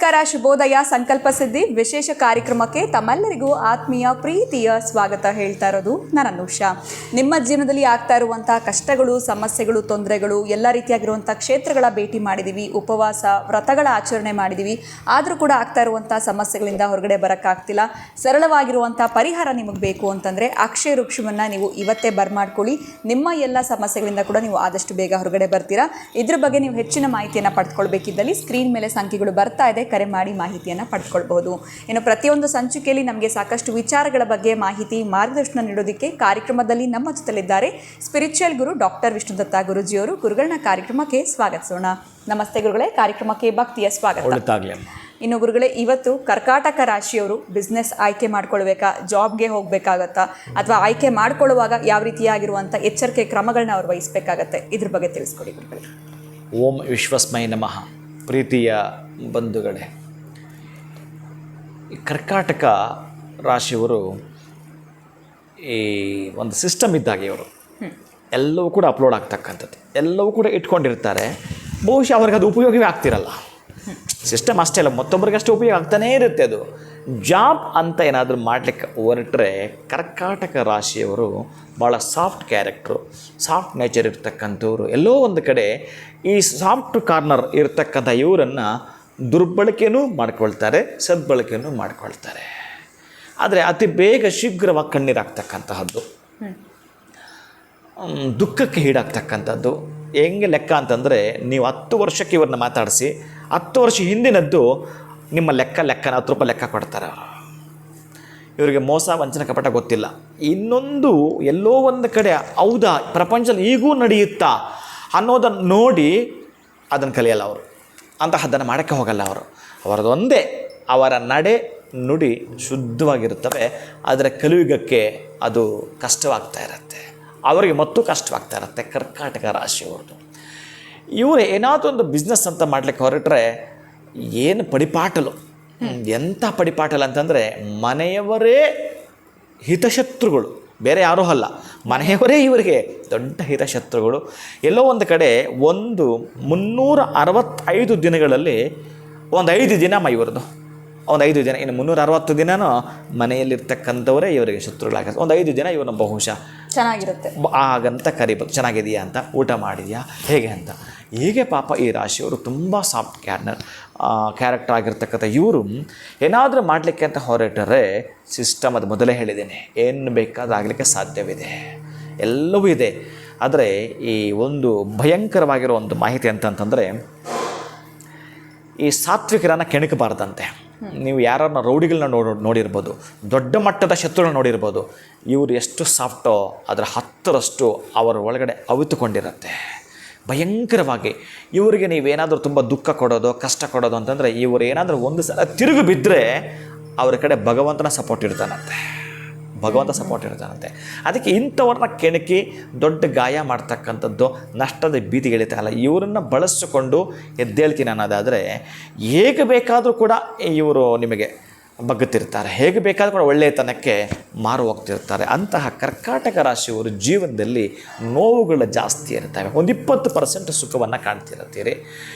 ನಮಸ್ಕಾರ, ಶುಭೋದಯ, ಸಂಕಲ್ಪ ಸಿದ್ಧಿ ವಿಶೇಷ ಕಾರ್ಯಕ್ರಮಕ್ಕೆ ತಮ್ಮೆಲ್ಲರಿಗೂ ಆತ್ಮೀಯ ಪ್ರೀತಿಯ ಸ್ವಾಗತ ಹೇಳ್ತಾ ಇರೋದು ನಾನು ಅನುಷಾ. ನಿಮ್ಮ ಜೀವನದಲ್ಲಿ ಆಗ್ತಾ ಇರುವಂಥ ಕಷ್ಟಗಳು, ಸಮಸ್ಯೆಗಳು, ತೊಂದರೆಗಳು, ಎಲ್ಲ ರೀತಿಯಾಗಿರುವಂಥ ಕ್ಷೇತ್ರಗಳ ಭೇಟಿ ಮಾಡಿದ್ದೀವಿ, ಉಪವಾಸ ವ್ರತಗಳ ಆಚರಣೆ ಮಾಡಿದ್ದೀವಿ. ಆದರೂ ಕೂಡ ಆಗ್ತಾ ಇರುವಂಥ ಸಮಸ್ಯೆಗಳಿಂದ ಹೊರಗಡೆ ಬರೋಕ್ಕಾಗ್ತಿಲ್ಲ. ಸರಳವಾಗಿರುವಂಥ ಪರಿಹಾರ ನಿಮಗೆ ಬೇಕು ಅಂತಂದರೆ ಅಕ್ಷಯ ವೃಕ್ಷವನ್ನು ನೀವು ಇವತ್ತೇ ಬರ್ಮಾಡ್ಕೊಳ್ಳಿ. ನಿಮ್ಮ ಎಲ್ಲ ಸಮಸ್ಯೆಗಳಿಂದ ಕೂಡ ನೀವು ಆದಷ್ಟು ಬೇಗ ಹೊರಗಡೆ ಬರ್ತೀರಾ. ಇದ್ರ ಬಗ್ಗೆ ನೀವು ಹೆಚ್ಚಿನ ಮಾಹಿತಿಯನ್ನು ಪಡೆದುಕೊಳ್ಬೇಕಿದ್ದಲ್ಲಿ ಸ್ಕ್ರೀನ್ ಮೇಲೆ ಸಂಖ್ಯೆಗಳು ಬರ್ತಾ ಇದೆ, ಕರೆ ಮಾಡಿ ಮಾಹಿತಿಯನ್ನು ಪಡೆದುಕೊಳ್ಬಹುದು. ಇನ್ನು ಪ್ರತಿಯೊಂದು ಸಂಚಿಕೆಯಲ್ಲಿ ನಮಗೆ ಸಾಕಷ್ಟು ವಿಚಾರಗಳ ಬಗ್ಗೆ ಮಾಹಿತಿ, ಮಾರ್ಗದರ್ಶನ ನೀಡೋದಕ್ಕೆ ಕಾರ್ಯಕ್ರಮದಲ್ಲಿ ನಮ್ಮ ಜೊತೆಲಿದ್ದಾರೆ ಸ್ಪಿರಿಚುವಲ್ ಗುರು ಡಾಕ್ಟರ್ ವಿಷ್ಣುದತ್ತ ಗುರುಜಿಯವರು. ಗುರುಗಳನ್ನ ಕಾರ್ಯಕ್ರಮಕ್ಕೆ ಸ್ವಾಗತಿಸೋಣ. ನಮಸ್ತೆ ಗುರುಗಳೇ, ಕಾರ್ಯಕ್ರಮಕ್ಕೆ ಭಕ್ತಿಯ ಸ್ವಾಗತ. ಇನ್ನು ಗುರುಗಳೇ, ಇವತ್ತು ಕರ್ಕಾಟಕ ರಾಶಿಯವರು ಬಿಸ್ನೆಸ್ ಆಯ್ಕೆ ಮಾಡ್ಕೊಳ್ಬೇಕಾ, ಜಾಬ್ಗೆ ಹೋಗಬೇಕಾಗತ್ತಾ, ಅಥವಾ ಆಯ್ಕೆ ಮಾಡ್ಕೊಳ್ಳುವಾಗ ಯಾವ ರೀತಿಯಾಗಿರುವಂಥ ಎಚ್ಚರಿಕೆ ಕ್ರಮಗಳನ್ನ ಅವ್ರು ವಹಿಸಬೇಕಾಗತ್ತೆ, ಇದ್ರ ಬಗ್ಗೆ ತಿಳಿಸ್ಕೊಡಿ ಗುರುಗಳೇ. ಓಂ ವಿಶ್ವಸ್ಮೈ ನಮಃ. ಪ್ರೀತಿಯ ಬಂಧುಗಳೇ, ಈ ಕರ್ಕಾಟಕ ರಾಶಿಯವರು ಈ ಒಂದು ಸಿಸ್ಟಮ್ ಇದ್ದಾಗೆ ಇವರು ಎಲ್ಲವೂ ಕೂಡ ಅಪ್ಲೋಡ್ ಆಗ್ತಕ್ಕಂಥದ್ದು, ಎಲ್ಲವೂ ಕೂಡ ಇಟ್ಕೊಂಡಿರ್ತಾರೆ. ಬಹುಶಃ ಅವ್ರಿಗೆ ಅದು ಉಪಯೋಗವೇ ಆಗ್ತಿರಲ್ಲ. ಸಿಸ್ಟಮ್ ಅಷ್ಟೇ ಅಲ್ಲ, ಮತ್ತೊಬ್ಬರಿಗೆ ಅಷ್ಟೇ ಉಪಯೋಗ ಆಗ್ತಾನೇ ಇರುತ್ತೆ. ಅದು ಜಾಬ್ ಅಂತ ಏನಾದರೂ ಮಾಡಲಿಕ್ಕೆ ಹೊರಟ್ರೆ ಕರ್ಕಾಟಕ ರಾಶಿಯವರು ಭಾಳ ಸಾಫ್ಟ್ ಕ್ಯಾರೆಕ್ಟ್ರು, ಸಾಫ್ಟ್ ನೇಚರ್ ಇರ್ತಕ್ಕಂಥವ್ರು. ಎಲ್ಲೋ ಒಂದು ಕಡೆ ಈ ಸಾಫ್ಟ್ ಕಾರ್ನರ್ ಇರ್ತಕ್ಕಂಥ ಇವರನ್ನು ದುರ್ಬಳಕೆಯೂ ಮಾಡ್ಕೊಳ್ತಾರೆ, ಸದ್ಬಳಕೆಯೂ ಮಾಡ್ಕೊಳ್ತಾರೆ. ಆದರೆ ಅತಿ ಬೇಗ ಶೀಘ್ರವಾಗಿ ಕಣ್ಣೀರಾಗ್ತಕ್ಕಂತಹದ್ದು, ದುಃಖಕ್ಕೆ ಈಡಾಗ್ತಕ್ಕಂಥದ್ದು. ಹೆಂಗೆ ಲೆಕ್ಕ ಅಂತಂದರೆ, ನೀವು 10 ವರ್ಷಕ್ಕೆ ಇವ್ರನ್ನ ಮಾತಾಡಿಸಿ 10 ವರ್ಷ ಹಿಂದಿನದ್ದು ನಿಮ್ಮ ಲೆಕ್ಕ 10 ರೂಪಾಯಿ ಲೆಕ್ಕ ಕೊಡ್ತಾರೆ ಅವರು. ಇವರಿಗೆ ಮೋಸ, ವಂಚನೆ, ಕಪಟ ಗೊತ್ತಿಲ್ಲ. ಇನ್ನೊಂದು ಎಲ್ಲೋ ಒಂದು ಕಡೆ ಹೌದಾ ಪ್ರಪಂಚದಲ್ಲಿ ಈಗೂ ನಡೆಯುತ್ತಾ ಅನ್ನೋದನ್ನು ನೋಡಿ ಅದನ್ನು ಕಲಿಯಲ್ಲ ಅವರು. ಅಂತಹದ್ದನ್ನು ಮಾಡೋಕ್ಕೆ ಹೋಗಲ್ಲ ಅವರು. ಅವರದೊಂದೇ, ಅವರ ನಡೆ ನುಡಿ ಶುದ್ಧವಾಗಿರುತ್ತವೆ. ಆದರೆ ಕಲಿಯುಗಕ್ಕೆ ಅದು ಕಷ್ಟವಾಗ್ತಾ ಇರುತ್ತೆ, ಅವರಿಗೆ ಮತ್ತು ಕಷ್ಟವಾಗ್ತಾ ಇರುತ್ತೆ. ಕರ್ಕಾಟಕ ರಾಶಿಯವ್ರದ್ದು ಇವರು ಏನಾದರೂ ಒಂದು ಬಿಸ್ನೆಸ್ ಅಂತ ಮಾಡಲಿಕ್ಕೆ ಹೊರಟ್ರೆ ಏನು ಪಡಿಪಾಟಲು, ಎಂಥ ಪಡಿಪಾಟಲು ಅಂತಂದರೆ ಮನೆಯವರೇ ಹಿತಶತ್ರುಗಳು, ಬೇರೆ ಯಾರೂ ಅಲ್ಲ, ಮನೆಯವರೇ ಇವರಿಗೆ ದೊಡ್ಡ ಹಿತಶತ್ರುಗಳು. ಎಲ್ಲೋ ಒಂದು ಕಡೆ 365 ದಿನಗಳಲ್ಲಿ ಒಂದು 5 ದಿನ ಇವ್ರದ್ದು, ಒಂದು 5 ದಿನ, ಇನ್ನು 360 ದಿನನೂ ಮನೆಯಲ್ಲಿರ್ತಕ್ಕಂಥವರೇ ಇವರಿಗೆ ಶತ್ರುಗಳಾಗ. ಒಂದು 5 ದಿನ ಇವ್ರನ್ನ ಬಹುಶಃ ಚೆನ್ನಾಗಿರುತ್ತೆ ಹಾಗಂತ ಕರಿಬೋದು. ಚೆನ್ನಾಗಿದೆಯಾ ಅಂತ, ಊಟ ಮಾಡಿದೆಯಾ, ಹೇಗೆ ಅಂತ. ಹೀಗೆ ಪಾಪ ಈ ರಾಶಿಯವರು ತುಂಬ ಸಾಫ್ಟ್ ಕ್ಯಾರೆಕ್ಟರ್ ಆಗಿರ್ತಕ್ಕಂಥ ಇವರು ಏನಾದರೂ ಮಾಡಲಿಕ್ಕೆ ಅಂತ ಹೊರಟರೆ ಸಿಸ್ಟಮ್, ಅದು ಮೊದಲೇ ಹೇಳಿದ್ದೇನೆ, ಏನು ಬೇಕಾದ್ರೂ ಆಗಲಿಕ್ಕೆ ಸಾಧ್ಯವಿದೆ, ಎಲ್ಲವೂ ಇದೆ. ಆದರೆ ಈ ಒಂದು ಭಯಂಕರವಾಗಿರೋ ಒಂದು ಮಾಹಿತಿ ಅಂತಂತಂದರೆ, ಈ ಸಾತ್ವಿಕರನ್ನು ಕೆಣಕಬಾರ್ದಂತೆ. ನೀವು ಯಾರನ್ನ ರೌಡಿಗಳನ್ನ ನೋಡಿರ್ಬೋದು, ದೊಡ್ಡ ಮಟ್ಟದ ಶತ್ರುಗಳನ್ನ ನೋಡಿರ್ಬೋದು. ಇವರು ಎಷ್ಟು ಸಾಫ್ಟೋ ಅದರ 10ರಷ್ಟು ಅವರ ಒಳಗಡೆ ಅವಿತುಕೊಂಡಿರುತ್ತೆ ಭಯಂಕರವಾಗಿ. ಇವರಿಗೆ ನೀವೇನಾದರೂ ತುಂಬ ದುಃಖ ಕೊಡೋದು, ಕಷ್ಟ ಕೊಡೋದು ಅಂತಂದರೆ, ಇವರು ಏನಾದರೂ ಒಂದು ಸಲ ತಿರುಗಿ ಬಿದ್ದರೆ ಅವರ ಕಡೆ ಭಗವಂತನ ಸಪೋರ್ಟ್ ಇರ್ತಾನಂತೆ, ಭಗವಂತ ಸಪೋರ್ಟ್ ಇರ್ತಾನಂತೆ. ಅದಕ್ಕೆ ಇಂಥವ್ರನ್ನ ಕೆಣಕಿ ದೊಡ್ಡ ಗಾಯ ಮಾಡ್ತಕ್ಕಂಥದ್ದು, ನಷ್ಟದ ಭೀತಿಗಳಿತಾಗಲ್ಲ. ಇವರನ್ನು ಬಳಸಿಕೊಂಡು ಎದ್ದೇಳ್ತೀನಿ ಅನ್ನೋದಾದರೆ ಹೇಗೆ ಬೇಕಾದರೂ ಕೂಡ ಇವರು ನಿಮಗೆ ಬಗ್ಗುತ್ತಿರ್ತಾರೆ, ಹೇಗೆ ಬೇಕಾದರೂ ಕೂಡ ಒಳ್ಳೆಯತನಕ್ಕೆ ಮಾರು ಹೋಗ್ತಿರ್ತಾರೆ. ಅಂತಹ ಕರ್ಕಾಟಕ ರಾಶಿಯವರು ಜೀವನದಲ್ಲಿ ನೋವುಗಳು ಜಾಸ್ತಿ ಇರ್ತವೆ. ಒಂದು 20% ಸುಖವನ್ನು ಕಾಣ್ತಿರ್ತೀರಿ.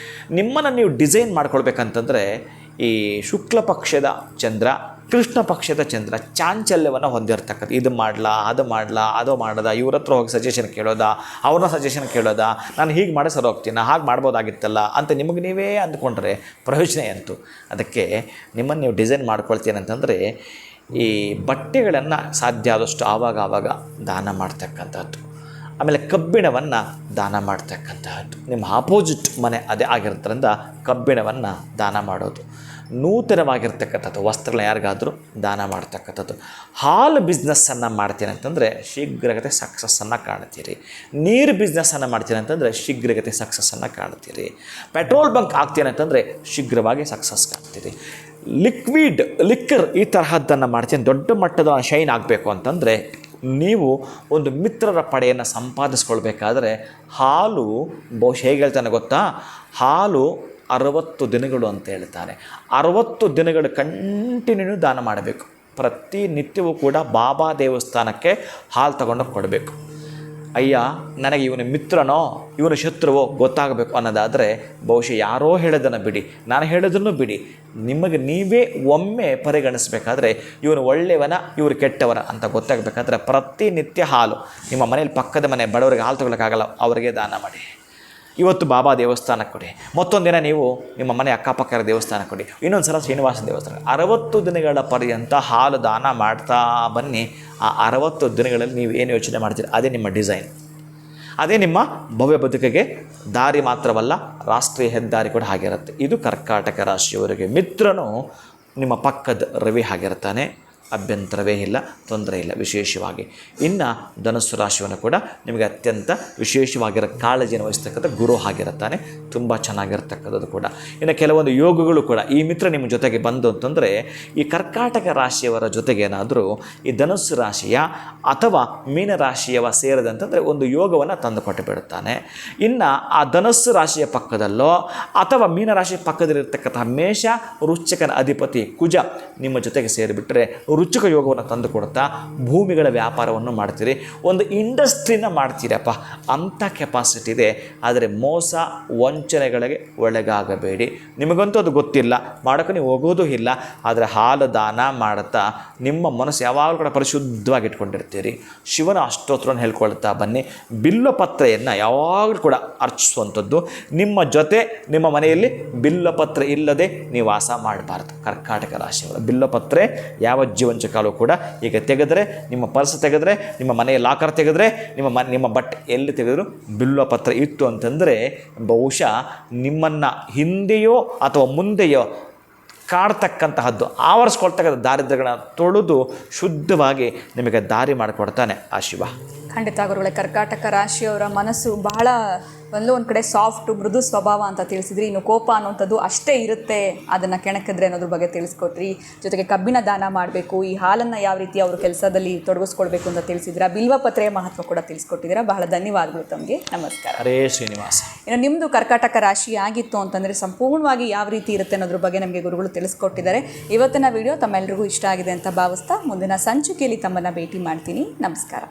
ನಿಮ್ಮನ್ನು ನೀವು ಡಿಸೈನ್ ಮಾಡ್ಕೊಳ್ಬೇಕಂತಂದರೆ ಈ ಶುಕ್ಲ ಪಕ್ಷದ ಚಂದ್ರ, ಕೃಷ್ಣ ಪಕ್ಷದ ಚಂದ್ರ ಚಾಂಚಲ್ಯವನ್ನು ಹೊಂದಿರತಕ್ಕಂಥ, ಇದು ಮಾಡಲಾ, ಅದು ಮಾಡೋದ, ಇವ್ರ ಹತ್ರ ಹೋಗಿ ಸಜೆಷನ್ ಕೇಳೋದಾ, ಅವ್ರನ್ನ ಸಜೆಷನ್ ಕೇಳೋದಾ, ನಾನು ಹೀಗೆ ಮಾಡಿ ಸರಿ ಹೋಗ್ತೀನಿ, ಹಾಗೆ ಮಾಡ್ಬೋದಾಗಿತ್ತಲ್ಲ ಅಂತ ನಿಮಗೆ ನೀವೇ ಅಂದ್ಕೊಂಡ್ರೆ ಪ್ರಯೋಜನ ಎಂತು. ಅದಕ್ಕೆ ನಿಮ್ಮನ್ನು ನೀವು ಡಿಸೈನ್ ಮಾಡ್ಕೊಳ್ತೀನಿ ಅಂತಂದರೆ ಈ ಬಟ್ಟೆಗಳನ್ನು ಸಾಧ್ಯ ಆದಷ್ಟು ಆವಾಗ ದಾನ ಮಾಡ್ತಕ್ಕಂಥದ್ದು, ಆಮೇಲೆ ಕಬ್ಬಿಣವನ್ನು ದಾನ ಮಾಡ್ತಕ್ಕಂತಹದ್ದು. ನಿಮ್ಮ ಆಪೋಸಿಟ್ ಮನೆ ಅದೇ ಆಗಿರೋದ್ರಿಂದ ಕಬ್ಬಿಣವನ್ನು ದಾನ ಮಾಡೋದು. ನೂತನವಾಗಿರ್ತಕ್ಕಂಥದ್ದು ವಸ್ತ್ರಗಳನ್ನ ಯಾರಿಗಾದರೂ ದಾನ ಮಾಡ್ತಕ್ಕಂಥದ್ದು. ಹಾಲು ಬಿಸ್ನೆಸ್ಸನ್ನು ಮಾಡ್ತೀನಿ ಅಂತಂದರೆ ಶೀಘ್ರಗತಿ ಸಕ್ಸಸ್ಸನ್ನು ಕಾಣ್ತೀರಿ. ನೀರು ಬಿಸ್ನೆಸ್ಸನ್ನು ಮಾಡ್ತೀನಿ ಅಂತಂದರೆ ಶೀಘ್ರಗತಿ ಸಕ್ಸಸ್ಸನ್ನು ಕಾಣ್ತೀರಿ. ಪೆಟ್ರೋಲ್ ಬಂಕ್ ಆಗ್ತೀನಿ ಅಂತಂದರೆ ಶೀಘ್ರವಾಗಿ ಸಕ್ಸಸ್ ಕಾಣ್ತೀರಿ. ಲಿಕ್ಕರ್ ಈ ತರಹದ್ದನ್ನು ಮಾಡ್ತೀನಿ, ದೊಡ್ಡ ಮಟ್ಟದ ಶೈನ್ ಆಗಬೇಕು ಅಂತಂದರೆ ನೀವು ಒಂದು ಮಿತ್ರರ ಪಡೆಯನ್ನು ಸಂಪಾದಿಸ್ಕೊಳ್ಬೇಕಾದ್ರೆ ಹಾಲು ಬಹುಶಃ ಹೇಗೆ ಹೇಳ್ತಾನೆ ಗೊತ್ತಾ, ಹಾಲು 60 ದಿನಗಳು ಅಂತ ಹೇಳ್ತಾರೆ. 60 ದಿನಗಳು ಕಂಟಿನ್ಯೂ ದಾನ ಮಾಡಬೇಕು. ಪ್ರತಿನಿತ್ಯವೂ ಕೂಡ ಬಾಬಾ ದೇವಸ್ಥಾನಕ್ಕೆ ಹಾಲು ತಗೊಂಡೋಗಿ ಕೊಡಬೇಕು. ಅಯ್ಯ ನನಗೆ ಇವನ ಮಿತ್ರನೋ ಇವನ ಶತ್ರುವೋ ಗೊತ್ತಾಗಬೇಕು ಅನ್ನೋದಾದರೆ ಬಹುಶಃ ಯಾರೋ ಹೇಳೋದನ್ನು ಬಿಡಿ, ನಾನು ಹೇಳೋದನ್ನು ಬಿಡಿ, ನಿಮಗೆ ನೀವೇ ಒಮ್ಮೆ ಪರಿಗಣಿಸಬೇಕಾದ್ರೆ ಇವನು ಒಳ್ಳೆಯವನ ಇವರು ಕೆಟ್ಟವನ ಅಂತ ಗೊತ್ತಾಗಬೇಕಾದ್ರೆ ಪ್ರತಿನಿತ್ಯ ಹಾಲು, ನಿಮ್ಮ ಮನೇಲಿ ಪಕ್ಕದ ಮನೆ ಬಡವರಿಗೆ ಹಾಲು ತಗೊಳ್ಳೋಕ್ಕಾಗಲ್ಲ, ಅವರಿಗೆ ದಾನ ಮಾಡಿ. ಇವತ್ತು ಬಾಬಾ ದೇವಸ್ಥಾನಕ್ಕೆ ಕೊಡಿ, ಮತ್ತೊಂದಿನ ನೀವು ನಿಮ್ಮ ಮನೆ ಅಕ್ಕಪಕ್ಕದ ದೇವಸ್ಥಾನಕ್ಕೆ ಕೊಡಿ, ಇನ್ನೊಂದು ಸಲ ಶ್ರೀನಿವಾಸ ದೇವಸ್ಥಾನ. 60 ದಿನಗಳ ಪರ್ಯಂತ ಹಾಲು ದಾನ ಮಾಡ್ತಾ ಬನ್ನಿ. ಆ 60 ದಿನಗಳಲ್ಲಿ ನೀವು ಏನು ಯೋಚನೆ ಮಾಡ್ತೀರಿ ಅದೇ ನಿಮ್ಮ ಡಿಸೈನ್, ಅದೇ ನಿಮ್ಮ ಭವ್ಯ ಬದುಕಿಗೆ ದಾರಿ ಮಾತ್ರವಲ್ಲ, ರಾಷ್ಟ್ರೀಯ ಹೆದ್ದಾರಿ ಕೂಡ ಆಗಿರುತ್ತೆ. ಇದು ಕರ್ಕಾಟಕ ರಾಶಿಯವರಿಗೆ. ಮಿತ್ರನು ನಿಮ್ಮ ಪಕ್ಕದ ರವಿ ಆಗಿರ್ತಾನೆ, ಅಭ್ಯಂತರವೇ ಇಲ್ಲ, ತೊಂದರೆ ಇಲ್ಲ. ವಿಶೇಷವಾಗಿ ಇನ್ನು ಧನುಸ್ಸು ರಾಶಿಯನ್ನು ಕೂಡ ನಿಮಗೆ ಅತ್ಯಂತ ವಿಶೇಷವಾಗಿರೋ ಕಾಳಜಿಯನ್ನು ವಹಿಸ್ತಕ್ಕಂಥ ಗುರು ಆಗಿರುತ್ತಾನೆ, ತುಂಬ ಚೆನ್ನಾಗಿರ್ತಕ್ಕಂಥದ್ದು ಕೂಡ. ಇನ್ನು ಕೆಲವೊಂದು ಯೋಗಗಳು ಕೂಡ ಈ ಮಿತ್ರ ನಿಮ್ಮ ಜೊತೆಗೆ ಬಂದು ಅಂತಂದರೆ ಈ ಕರ್ಕಾಟಕ ರಾಶಿಯವರ ಜೊತೆಗೆ ಏನಾದರೂ ಈ ಧನುಸ್ಸು ರಾಶಿಯ ಅಥವಾ ಮೀನರಾಶಿಯವ ಸೇರಿದಂತಂದರೆ ಒಂದು ಯೋಗವನ್ನು ತಂದು ಕೊಟ್ಟು ಬಿಡುತ್ತಾನೆ. ಇನ್ನು ಆ ಧನುಸ್ಸು ರಾಶಿಯ ಪಕ್ಕದಲ್ಲೋ ಅಥವಾ ಮೀನರಾಶಿಯ ಪಕ್ಕದಲ್ಲಿರ್ತಕ್ಕಂತಹ ಮೇಷ ವೃಶ್ಚಿಕನ ಅಧಿಪತಿ ಕುಜ ನಿಮ್ಮ ಜೊತೆಗೆ ಸೇರಿಬಿಟ್ರೆ ರುಚಿಕ ಯೋಗವನ್ನು ತಂದು ಕೊಡ್ತಾ ಭೂಮಿಗಳ ವ್ಯಾಪಾರವನ್ನು ಮಾಡ್ತೀರಿ, ಒಂದು ಇಂಡಸ್ಟ್ರಿನ ಮಾಡ್ತೀರಪ್ಪ, ಅಂಥ ಕೆಪಾಸಿಟಿ ಇದೆ. ಆದರೆ ಮೋಸ ವಂಚನೆಗಳಿಗೆ ಒಳಗಾಗಬೇಡಿ. ನಿಮಗಂತೂ ಅದು ಗೊತ್ತಿಲ್ಲ, ಮಾಡೋಕ್ಕೆ ನೀವು ಹೋಗೋದು ಇಲ್ಲ. ಆದರೆ ಹಾಲು ದಾನ ಮಾಡುತ್ತಾ ನಿಮ್ಮ ಮನಸ್ಸು ಯಾವಾಗಲೂ ಕೂಡ ಪರಿಶುದ್ಧವಾಗಿ ಇಟ್ಕೊಂಡಿರ್ತೀರಿ. ಶಿವನ ಅಷ್ಟೋತ್ರವನ್ನು ಹೇಳ್ಕೊಳ್ತಾ ಬನ್ನಿ. ಬಿಲ್ಲಪತ್ರೆಯನ್ನು ಯಾವಾಗಲೂ ಕೂಡ ಅರ್ಚಿಸುವಂಥದ್ದು. ನಿಮ್ಮ ಜೊತೆ ನಿಮ್ಮ ಮನೆಯಲ್ಲಿ ಬಿಲ್ಲಪತ್ರೆ ಇಲ್ಲದೆ ನೀವು ವಾಸ ಮಾಡಬಾರ್ದು. ಕರ್ಕಾಟಕ ರಾಶಿಯವರ ಬಿಲ್ಲಪತ್ರೆ ಯಾವ ಜೀವಂಚಕಾಲು ಕೂಡ ಈಗ ತೆಗೆದರೆ, ನಿಮ್ಮ ಪರ್ಸ್ ತೆಗೆದರೆ, ನಿಮ್ಮ ಮನೆಯ ಲಾಕರ್ ತೆಗೆದರೆ, ನಿಮ್ಮ ಬಟ್ಟೆ ಎಲ್ಲಿ ತೆಗೆದರೂ ಬಿಲ್ವಪತ್ರ ಇತ್ತು ಅಂತಂದರೆ ಬಹುಶಃ ನಿಮ್ಮನ್ನು ಹಿಂದೆಯೋ ಅಥವಾ ಮುಂದೆಯೋ ಕಾಡ್ತಕ್ಕಂತಹದ್ದು, ಆವರಿಸ್ಕೊಳ್ತಕ್ಕಂಥ ದಾರಿದ್ರ್ಯಗಳನ್ನ ತೊಳೆದು ಶುದ್ಧವಾಗಿ ನಿಮಗೆ ದಾರಿ ಮಾಡಿಕೊಡ್ತಾನೆ ಆ ಶಿವ. ಖಂಡಿತ ಗುರುಗಳೇ, ಕರ್ಕಾಟಕ ರಾಶಿಯವರ ಮನಸ್ಸು ಬಹಳ ಒಂದು ಕಡೆ ಸಾಫ್ಟು, ಮೃದು ಸ್ವಭಾವ ಅಂತ ತಿಳಿಸಿದ್ರಿ. ಇನ್ನು ಕೋಪ ಅನ್ನುವಂಥದ್ದು ಅಷ್ಟೇ ಇರುತ್ತೆ, ಅದನ್ನು ಕೆಣಕಿದ್ರೆ ಅನ್ನೋದ್ರ ಬಗ್ಗೆ ತಿಳಿಸ್ಕೊಟ್ರಿ. ಜೊತೆಗೆ ಕಬ್ಬಿನ ದಾನ ಮಾಡಬೇಕು, ಈ ಹಾಲನ್ನು ಯಾವ ರೀತಿ ಅವರು ಕೆಲಸದಲ್ಲಿ ತೊಡಗಿಸ್ಕೊಳ್ಬೇಕು ಅಂತ ತಿಳಿಸಿದ್ದೀರಾ. ಬಿಲ್ವಪತ್ರೆಯ ಮಹತ್ವ ಕೂಡ ತಿಳಿಸ್ಕೊಟ್ಟಿದ್ದೀರಾ. ಬಹಳ ಧನ್ಯವಾದಗಳು ತಮಗೆ. ನಮಸ್ಕಾರ. ಹರೇ ಶ್ರೀನಿವಾಸ. ಇನ್ನು ನಿಮ್ಮದು ಕರ್ಕಾಟಕ ರಾಶಿ ಆಗಿತ್ತು ಅಂತಂದರೆ ಸಂಪೂರ್ಣವಾಗಿ ಯಾವ ರೀತಿ ಇರುತ್ತೆ ಅನ್ನೋದ್ರ ಬಗ್ಗೆ ನಮಗೆ ಗುರುಗಳು ತಿಳಿಸ್ಕೊಟ್ಟಿದ್ದಾರೆ. ಇವತ್ತಿನ ವಿಡಿಯೋ ತಮ್ಮೆಲ್ಲರಿಗೂ ಇಷ್ಟ ಆಗಿದೆ ಅಂತ ಭಾವಿಸ್ತಾ ಮುಂದಿನ ಸಂಚಿಕೆಯಲ್ಲಿ ತಮ್ಮನ್ನು ಭೇಟಿ ಮಾಡ್ತೀನಿ. ನಮಸ್ಕಾರ.